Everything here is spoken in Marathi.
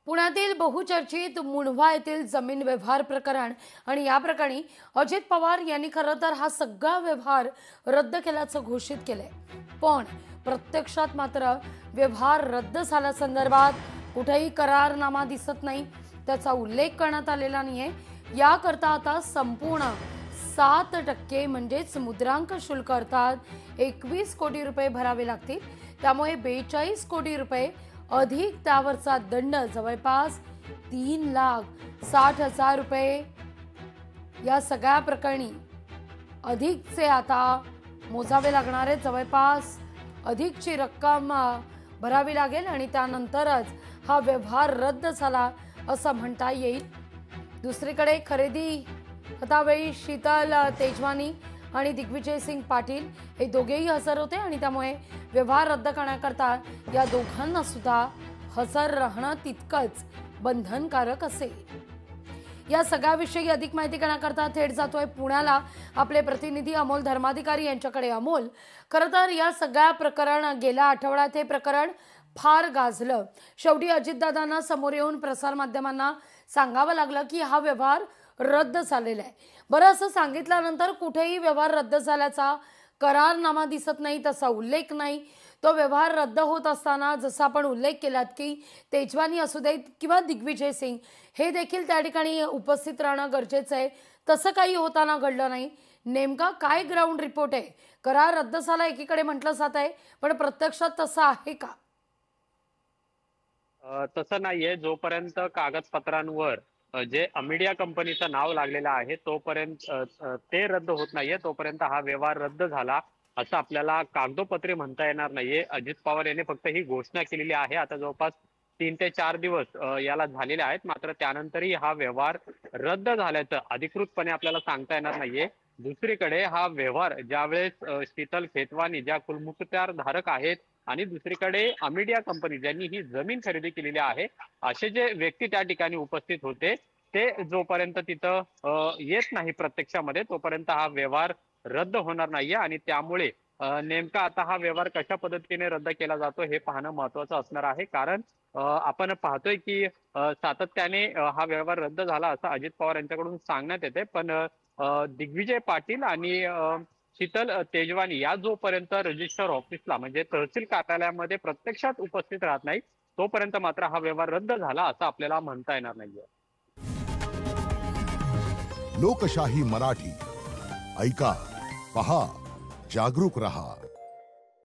पुण्यातील बहुचर्चित मुंढवा येथील जमीन व्यवहार प्रकरण आणि या प्रकरणी अजित पवार यांनी खरं तर हा सगळा व्यवहार रद्द केल्याचं घोषित केलंय। पण प्रत्यक्षात मात्र व्यवहार रद्द झाल्यासंदर्भात कुठेही करारनामा दिसत नाही, त्याचा उल्लेख करण्यात आलेला नाहीये। याकरता आता संपूर्ण 7% म्हणजेच मुद्रांक शुल्क अर्थात 21 कोटी रुपये भरावे लागतील। त्यामुळे 42 कोटी रुपये अधिक त्यावरचा दंड जवळपास 3,60,000 रुपये या सगळ्या प्रकरणी अधिकचे आता मोजावे लागणार आहे। जवळपास अधिकची रक्कम भरावी लागेल आणि त्यानंतरच हा व्यवहार रद्द झाला असं म्हणता येईल। दुसरीकडे खरेदी खतावेळी शीतल तेजवानी आणि दिग्विजय सिंग पाटील हे दोघेही हजर होते आणि त्यामुळे व्यवहार रद्द करण्याकरता या दोघांना सुद्धा हजर राहणं तितकंच बंधनकारक असेल। या सगळ्याविषयी अधिक माहिती करण्याकरता थेट जातोय पुण्याला आपले प्रतिनिधी अमोल धर्माधिकारी यांच्याकडे। अमोल, खरं तर या सगळ्या प्रकरण गेल्या आठवड्यात हे प्रकरण फार गाजलं। शेवटी अजितदादांना समोर येऊन प्रसारमाध्यमांना सांगावं लागलं की हा व्यवहार रद्द झालेला आहे। बरं, असं सांगितल्यानंतर कुठेही व्यवहार रद्द झाल्याचा करारनामा दिसत नाही, तसा उल्लेख नाही। तो व्यवहार रद्द होत असताना जसा आपण उल्लेख केलात की तेजवानी असू देत किंवा दिग्विजय सिंग हे देखील त्या ठिकाणी उपस्थित राहणं गरजेचं आहे, तसं काही होताना घडलं नाही। नेमका काय ग्राउंड रिपोर्ट आहे? करार रद्द झाला एकीकडे म्हटलं जात आहे, पण प्रत्यक्षात तसं आहे का? तसं नाहीये। जोपर्यंत कागदपत्रांवर जे अमिडिया कंपनीचं नाव लागलेलं आहे तोपर्यंत ते रद्द होत नाहीये, तोपर्यंत हा व्यवहार रद्द झाला असं आपल्याला कागदोपत्री म्हणता येणार नाहीये। अजित पवार यांनी फक्त ही घोषणा केलेली आहे। आता जवळपास 3 ते 4 दिवस याला झालेले आहेत, मात्र त्यानंतरही हा व्यवहार रद्द झाल्याचं अधिकृतपणे आपल्याला सांगता येणार नाहीये। दुसरीकडे हा व्यवहार ज्यावेळेस शीतल खेतवानी ज्या कुलमुखत्यार धारक आहेत आणि दुसरीकडे अमिडिया कंपनी ज्यांनी ही जमीन खरेदी केलेली आहे, असे जे व्यक्ती त्या ठिकाणी उपस्थित होते ते जोपर्यंत तिथं येत नाही प्रत्यक्षामध्ये तोपर्यंत हा व्यवहार रद्द होणार नाहीये। आणि त्यामुळे नेमका आता हा व्यवहार कशा पद्धतीने रद्द केला जातो हे पाहणं महत्वाचं असणार आहे। कारण आपण पाहतोय की सातत्याने हा व्यवहार रद्द झाला असं अजित पवार यांच्याकडून सांगण्यात येते, पण दिग्विजय पाटील आणि शीतल तेजवानी या जोपर्यंत रजिस्टर ऑफिसला म्हणजे तहसील कार्यालयामध्ये प्रत्यक्षात उपस्थित राहत नाही तोपर्यंत मात्र हा व्यवहार रद्द झाला असं आपल्याला म्हणता येणार नाहीये। लोकशाही मराठी ऐका, पहा, जागरूक रहा।